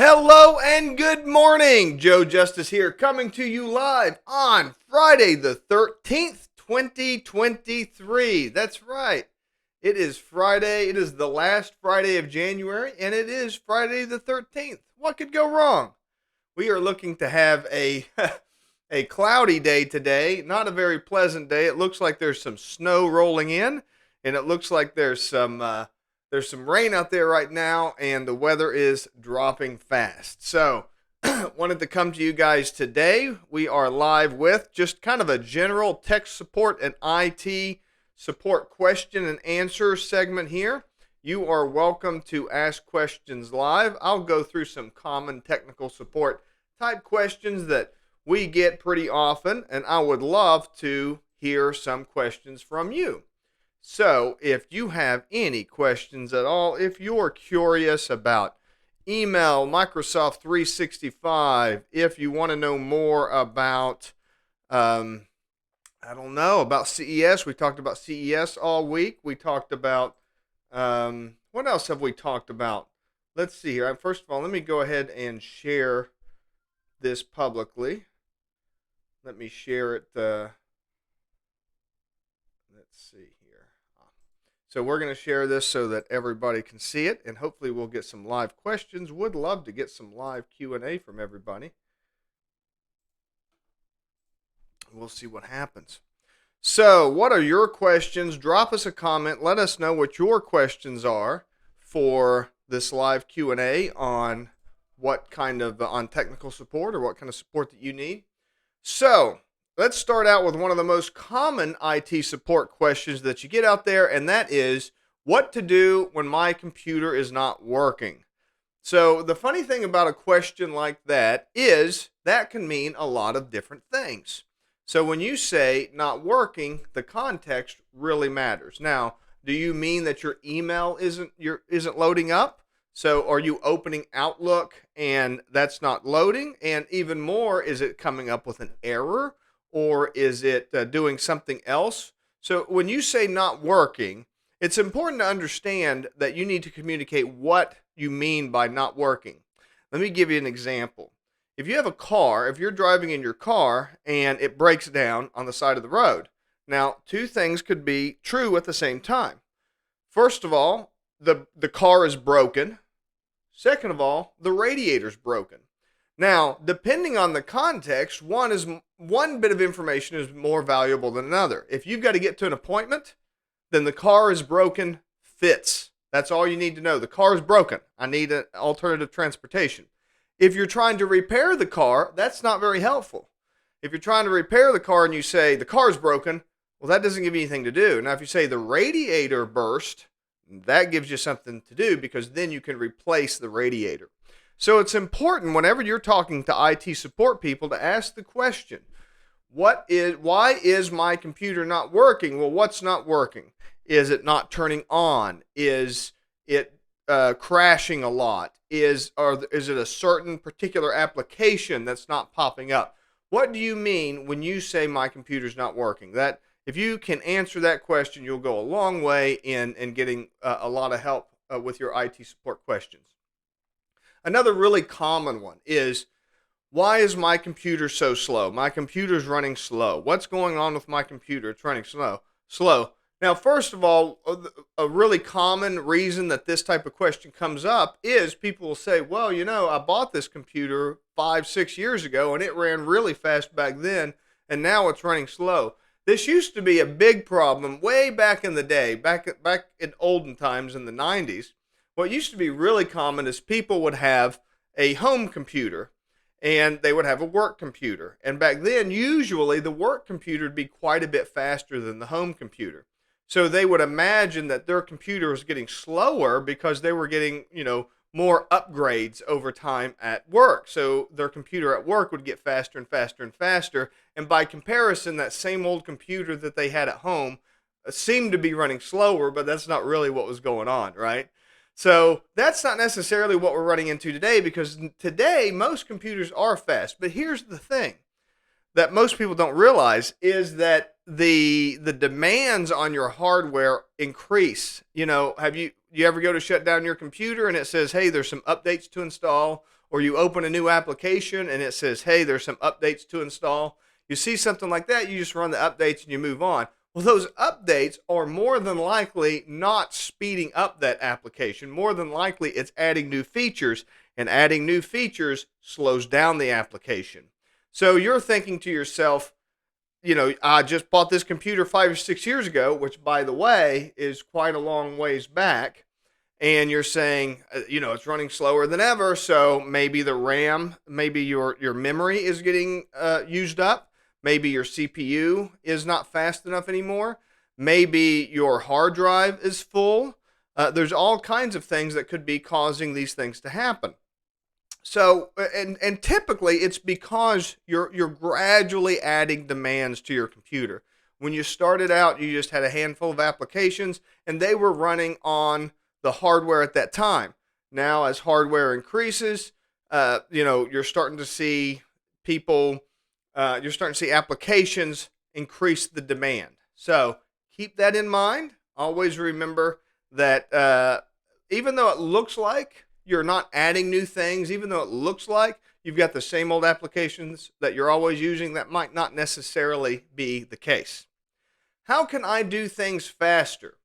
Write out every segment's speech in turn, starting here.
Hello and good morning. Joe Justice here, coming to you live on Friday the 13th, 2023. That's right. It is Friday. It is the last Friday of January, and it is Friday the 13th. What could go wrong? We are looking to have a a cloudy day today. Not a very pleasant day. It looks like there's some snow rolling in, and it looks like there's some rain out there right now, and the weather is dropping fast. So, wanted to come to you guys today. We are live with just kind of a general tech support and IT support question and answer segment here. You are welcome to ask questions live. I'll go through some common technical support type questions that we get pretty often, and I would love to hear some questions from you. So, if you have any questions at all, if you're curious about email, Microsoft 365, if you want to know more about, I don't know, about CES, we talked about CES all week. We talked about, what else have we talked about? Let's see here. First of all, let me go ahead and share this publicly. Let me share it. Let's see. So we're going to share this so that everybody can see it, and hopefully we'll get some live questions. Would love to get some live Q&A from everybody. We'll see what happens. So what are your questions? Drop us a comment. Let us know what your questions are for this live Q&A on what kind of on technical support or what kind of support that you need. So let's start out with one of the most common IT support questions that you get out there, and that is what to do when my computer is not working. So the funny thing about a question like that is that can mean a lot of different things. So when you say not working, the context really matters. Now, do you mean that your email isn't loading up? So are you opening Outlook and that's not loading? And even more, is it coming up with an error? Or is it doing something else? So when you say not working, it's important to understand that you need to communicate what you mean by not working. Let me give you an example. If you have a car, if you're driving in your car and it breaks down on the side of the road, now two things could be true at the same time. First of all, the car is broken. Second of all, the radiator's broken. Now, depending on the context, one bit of information is more valuable than another. If you've got to get to an appointment, then the car is broken, fits. That's all you need to know. The car is broken. I need an alternative transportation. If you're trying to repair the car, that's not very helpful. If you're trying to repair the car and you say the car's broken, well, that doesn't give you anything to do. Now, if you say the radiator burst, that gives you something to do because then you can replace the radiator. So it's important whenever you're talking to IT support people to ask the question, why is my computer not working? Well, what's not working? Is it not turning on? Is it crashing a lot? Is it a certain particular application that's not popping up? What do you mean when you say my computer's not working? That if you can answer that question, you'll go a long way in getting a lot of help with your IT support questions. Another really common one is, why is my computer so slow? My computer's running slow. What's going on with my computer? It's running slow. Now, first of all, a really common reason that this type of question comes up is people will say, well, I bought this computer 5-6 years ago and it ran really fast back then, and now it's running slow. This used to be a big problem way back in the day, back in olden times in the 90s. What used to be really common is people would have a home computer and they would have a work computer. And back then, usually the work computer would be quite a bit faster than the home computer. So they would imagine that their computer was getting slower because they were getting, more upgrades over time at work. So their computer at work would get faster and faster and faster. And by comparison, that same old computer that they had at home seemed to be running slower, but that's not really what was going on, right? So that's not necessarily what we're running into today, because today most computers are fast. But here's the thing that most people don't realize is that the demands on your hardware increase. Have you ever go to shut down your computer and it says, hey, there's some updates to install, or you open a new application and it says, hey, there's some updates to install. You see something like that, you just run the updates and you move on. Well, those updates are more than likely not speeding up that application. More than likely, it's adding new features, and adding new features slows down the application. So you're thinking to yourself, I just bought this computer 5 or 6 years ago, which, by the way, is quite a long ways back. And you're saying, it's running slower than ever. So maybe the RAM, maybe your memory is getting used up. Maybe your CPU is not fast enough anymore. Maybe your hard drive is full. There's all kinds of things that could be causing these things to happen. So, and typically it's because you're gradually adding demands to your computer. When you started out, you just had a handful of applications and they were running on the hardware at that time. Now, as hardware increases, you're starting to see you're starting to see applications increase the demand. So keep that in mind. Always remember that even though it looks like you're not adding new things, even though it looks like you've got the same old applications that you're always using, that might not necessarily be the case. How can I do things faster?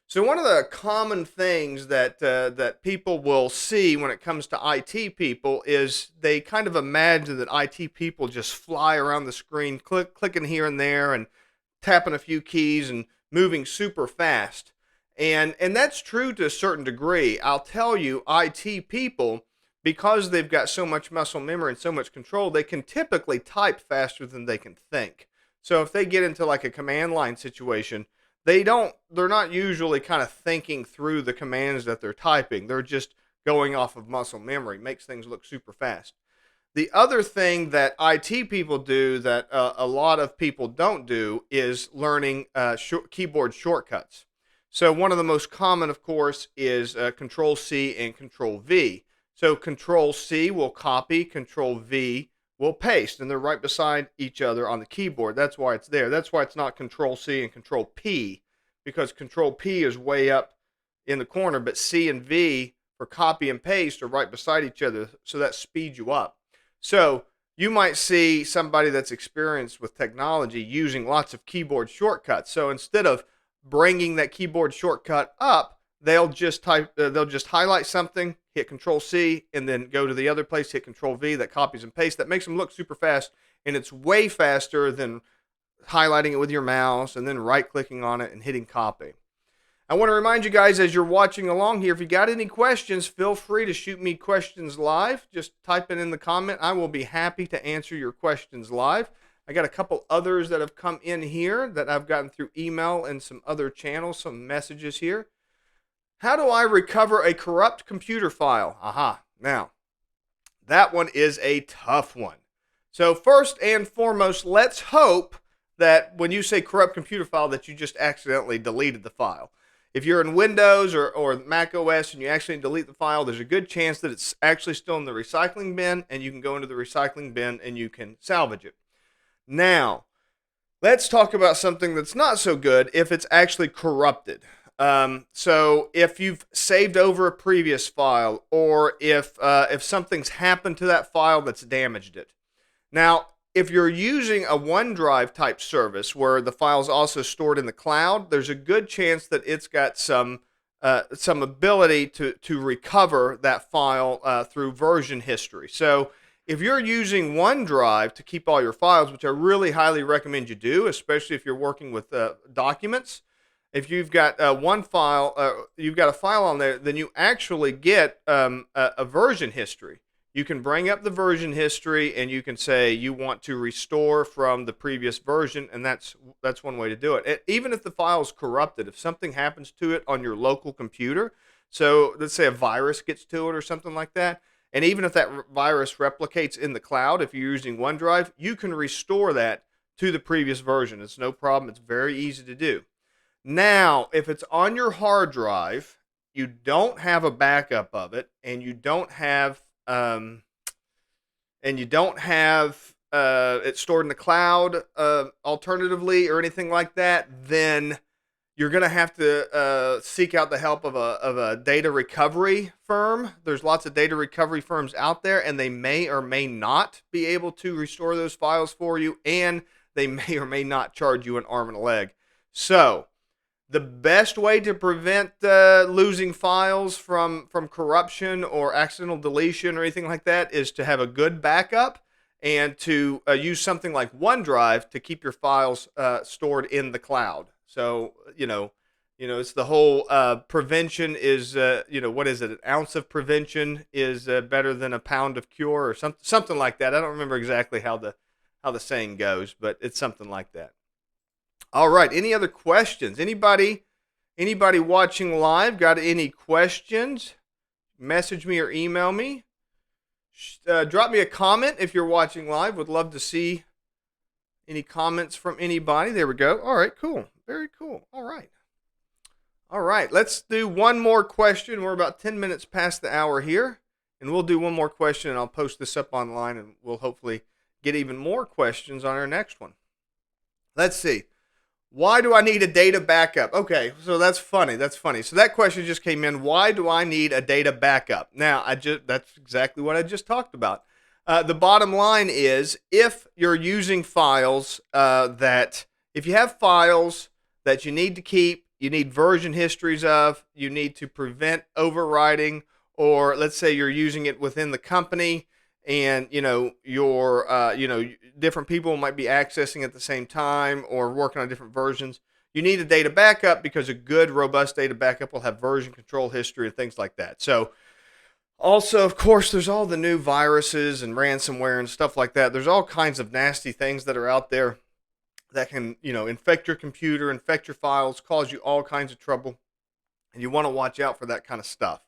So one of the common things that people will see when it comes to IT people is they kind of imagine that IT people just fly around the screen, clicking here and there and tapping a few keys and moving super fast. And that's true to a certain degree. I'll tell you, IT people, because they've got so much muscle memory and so much control, they can typically type faster than they can think. So if they get into like a command line situation, they're not usually kind of thinking through the commands that they're typing. They're just going off of muscle memory. Makes things look super fast. The other thing that IT people do that a lot of people don't do is learning keyboard shortcuts. So one of the most common, of course, is Control C and Control V. So Control C will copy, Control V will paste, and they're right beside each other on the keyboard. That's why it's there. That's why it's not Control C and Control P, because Control P is way up in the corner, but C and V for copy and paste are right beside each other, so that speeds you up. So you might see somebody that's experienced with technology using lots of keyboard shortcuts. So instead of bringing that keyboard shortcut up, they'll just highlight something, hit Control C, and then go to the other place, hit Control V. That copies and pastes. That makes them look super fast, and it's way faster than highlighting it with your mouse and then right-clicking on it and hitting copy. I want to remind you guys, as you're watching along here, if you got any questions, feel free to shoot me questions live. Just type it in the comment. I will be happy to answer your questions live. I got a couple others that have come in here that I've gotten through email and some other channels, some messages here. How do I recover a corrupt computer file? Aha. Now, that one is a tough one. So first and foremost, let's hope that when you say corrupt computer file that you just accidentally deleted the file. If you're in Windows or Mac OS and you actually delete the file, there's a good chance that it's actually still in the recycling bin, and you can go into the recycling bin and you can salvage it. Now, let's talk about something that's not so good if it's actually corrupted. So if you've saved over a previous file, or if something's happened to that file that's damaged it. Now, if you're using a OneDrive type service where the file's also stored in the cloud, there's a good chance that it's got some ability to recover that file through version history. So if you're using OneDrive to keep all your files, which I really highly recommend you do, especially if you're working with documents, if you've got you've got a file on there, then you actually get a version history. You can bring up the version history and you can say you want to restore from the previous version, and that's one way to do it. Even if the file is corrupted, if something happens to it on your local computer, so let's say a virus gets to it or something like that, and even if that virus replicates in the cloud, if you're using OneDrive, you can restore that to the previous version. It's no problem. It's very easy to do. Now, if it's on your hard drive, you don't have a backup of it, and you don't have it stored in the cloud, alternatively, or anything like that, then you're going to have to seek out the help of a data recovery firm. There's lots of data recovery firms out there, and they may or may not be able to restore those files for you, and they may or may not charge you an arm and a leg. So, the best way to prevent losing files from corruption or accidental deletion or anything like that is to have a good backup and to use something like OneDrive to keep your files stored in the cloud. So it's the whole prevention is what is it? An ounce of prevention is better than a pound of cure, or something like that. I don't remember exactly how the saying goes, but it's something like that. All right. Any other questions? Anybody watching live got any questions? Message me or email me. Drop me a comment if you're watching live. Would love to see any comments from anybody. There we go. All right, cool. Very cool. All right. Let's do one more question. We're about 10 minutes past the hour here, and we'll do one more question, and I'll post this up online, and we'll hopefully get even more questions on our next one. Let's see. Why do I need a data backup? Okay, so that's funny. So that question just came in. Why do I need a data backup? Now, that's exactly what I just talked about. The bottom line is, if you're using files if you have files that you need to keep, you need version histories of, you need to prevent overwriting, or let's say you're using it within the company, and different people might be accessing at the same time or working on different versions. You need a data backup because a good, robust data backup will have version control history and things like that. So also, of course, there's all the new viruses and ransomware and stuff like that. There's all kinds of nasty things that are out there that can, infect your computer, infect your files, cause you all kinds of trouble. And you want to watch out for that kind of stuff.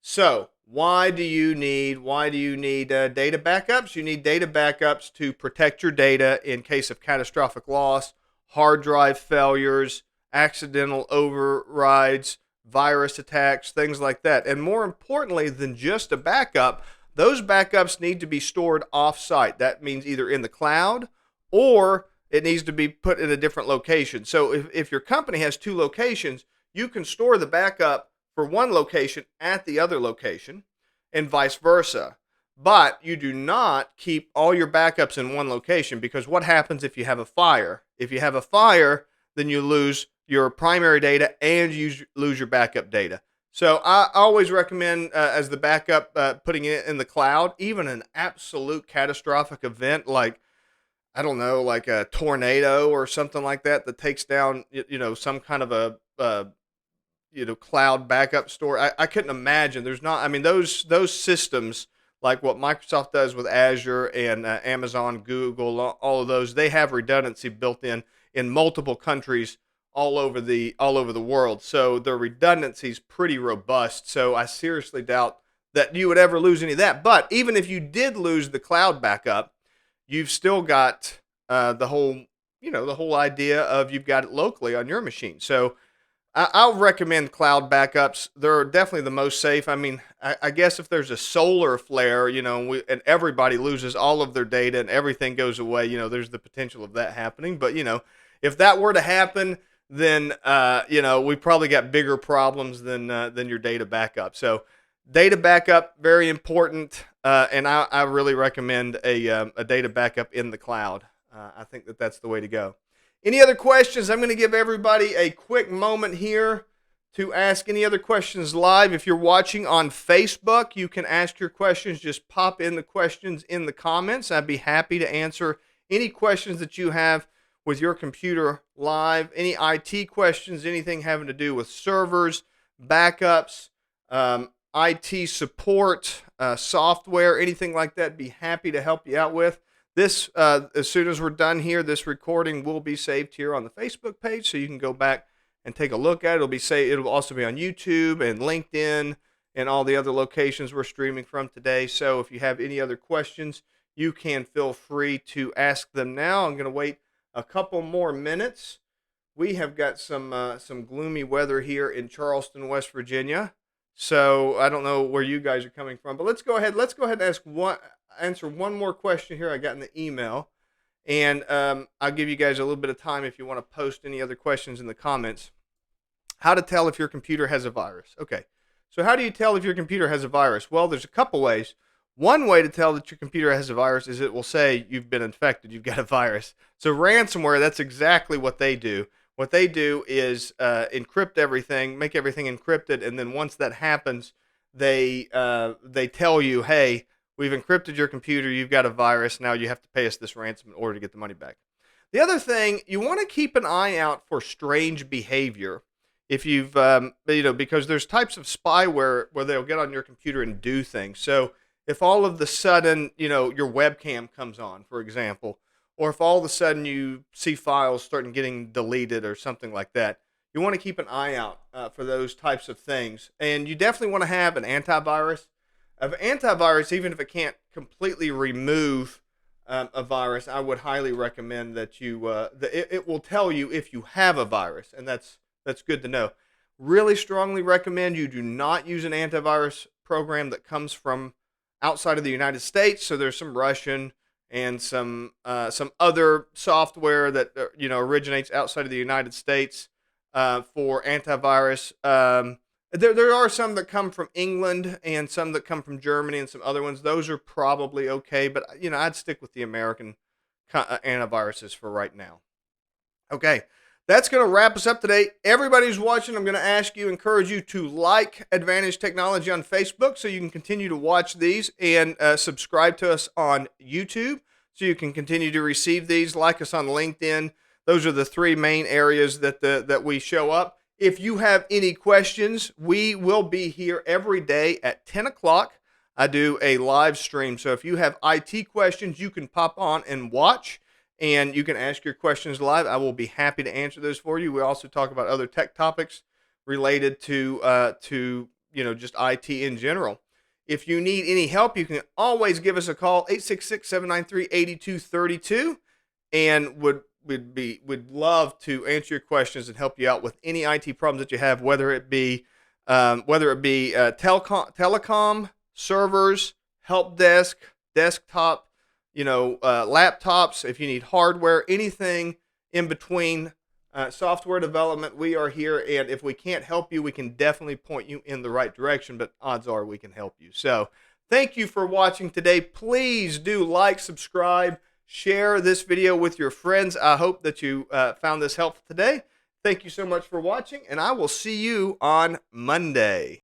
So, why do you need data backups? You need data backups to protect your data in case of catastrophic loss, hard drive failures, accidental overrides, virus attacks, things like that. And more importantly than just a backup, those backups need to be stored off-site. That means either in the cloud or it needs to be put in a different location. So if your company has two locations, you can store the backup for one location at the other location and vice versa. But you do not keep all your backups in one location, because what happens if you have a fire? If you have a fire, then you lose your primary data and you lose your backup data. So I always recommend as the backup putting it in the cloud. Even an absolute catastrophic event like, I don't know, like a tornado or something like that takes down some kind of a cloud backup store. I couldn't imagine. There's not. I mean, those systems, like what Microsoft does with Azure and Amazon, Google, all of those, they have redundancy built in multiple countries all over the world. So their redundancy is pretty robust. So I seriously doubt that you would ever lose any of that. But even if you did lose the cloud backup, you've still got the whole idea of you've got it locally on your machine. So I'll recommend cloud backups. They're definitely the most safe. I mean, I guess if there's a solar flare, and everybody loses all of their data and everything goes away, there's the potential of that happening. But, if that were to happen, then, we probably got bigger problems than your data backup. So data backup, very important. And I really recommend a data backup in the cloud. I think that's the way to go. Any other questions? I'm going to give everybody a quick moment here to ask any other questions live. If you're watching on Facebook, you can ask your questions. Just pop in the questions in the comments. I'd be happy to answer any questions that you have with your computer live. Any IT questions, anything having to do with servers, backups, IT support, software, anything like that, be happy to help you out with. This, as soon as we're done here, this recording will be saved here on the Facebook page, so you can go back and take a look at it. It'll also be on YouTube and LinkedIn and all the other locations we're streaming from today. So if you have any other questions, you can feel free to ask them now. I'm going to wait a couple more minutes. We have got some gloomy weather here in Charleston, West Virginia. So I don't know where you guys are coming from, but let's go ahead and answer one more question here I got in the email, and I'll give you guys a little bit of time if you want to post any other questions in the comments. How to tell if your computer has a virus. Okay, so how do you tell if your computer has a virus? Well, there's a couple ways. One way to tell that your computer has a virus is it will say you've been infected, you've got a virus. So ransomware, that's exactly what they do. What they do is encrypt everything, make everything encrypted, and then once that happens, they tell you, hey, we've encrypted your computer, you've got a virus, now you have to pay us this ransom in order to get the money back. The other thing, you want to keep an eye out for strange behavior. If you've, because there's types of spyware where they'll get on your computer and do things. So if all of the sudden, your webcam comes on, for example, or if all of a sudden you see files starting getting deleted or something like that, you want to keep an eye out for those types of things. And you definitely want to have an antivirus. An antivirus, even if it can't completely remove a virus, I would highly recommend that it will tell you if you have a virus, and that's good to know. Really strongly recommend you do not use an antivirus program that comes from outside of the United States. So there's some Russian and some other software that originates outside of the United States for antivirus. There are some that come from England and some that come from Germany and some other ones. Those are probably okay, but I'd stick with the American antiviruses for right now. Okay, that's going to wrap us up today. Everybody who's watching, I'm going to encourage you to like Advantage Technology on Facebook so you can continue to watch these, and subscribe to us on YouTube so you can continue to receive these. Like us on LinkedIn. Those are the three main areas that we show up. If you have any questions, we will be here every day at 10 o'clock. I do a live stream. So if you have IT questions, you can pop on and watch, and you can ask your questions live. I will be happy to answer those for you. We also talk about other tech topics related to just IT in general. If you need any help, you can always give us a call, 866-793-8232, and we'd love to answer your questions and help you out with any IT problems that you have, whether it be telecom, servers, help desk, desktop, laptops. If you need hardware, anything in between, software development, we are here. And if we can't help you, we can definitely point you in the right direction. But odds are we can help you. So thank you for watching today. Please do like, subscribe, share this video with your friends. I hope that you found this helpful today. Thank you so much for watching, and I will see you on Monday.